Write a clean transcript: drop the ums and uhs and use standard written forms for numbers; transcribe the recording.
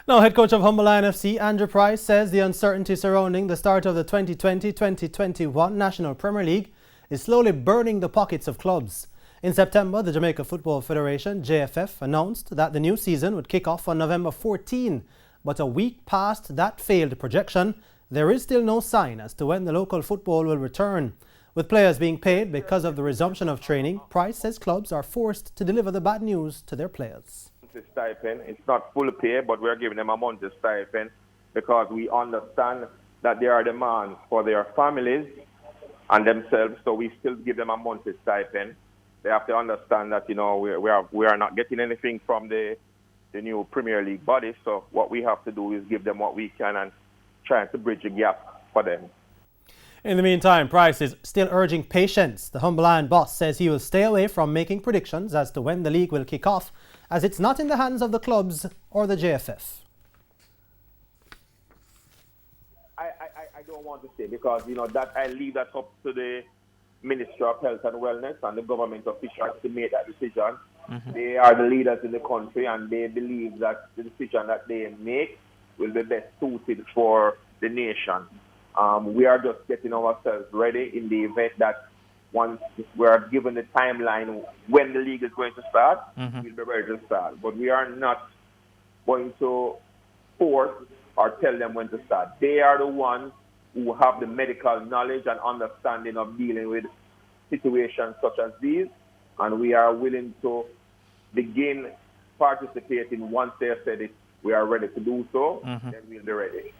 Now, head coach of Humble FC, Andrew Price, says the uncertainty surrounding the start of the 2020-2021 National Premier League is slowly burning the pockets of clubs. In September, the Jamaica Football Federation, JFF, announced that the new season would kick off on November 14. But a week past that failed projection, there is still no sign as to when the local football will return. With players being paid because of the resumption of training, Price says clubs are forced to deliver the bad news to their players. Stipend. It's not full pay, but we're giving them a monthly stipend because we understand that there are demands for their families and themselves, so we still give them a monthly stipend. They have to understand that, we are not getting anything from the new Premier League body, so what we have to do is give them what we can and try to bridge a gap for them. In the meantime, Price is still urging patience. The Humberland boss says he will stay away from making predictions as to when the league will kick off, as it's not in the hands of the clubs or the JFF. I don't want to say because, that I leave that up to the Ministry of Health and Wellness and the government officials to make that decision. Mm-hmm. They are the leaders in the country and they believe that the decision that they make will be best suited for the nation. We are just getting ourselves ready in the event that once we are given the timeline when the league is going to start, we'll be ready to start. But we are not going to force or tell them when to start. They are the ones who have the medical knowledge and understanding of dealing with situations such as these, and we are willing to begin participating once they have said it. We are ready to do so, then we'll be ready.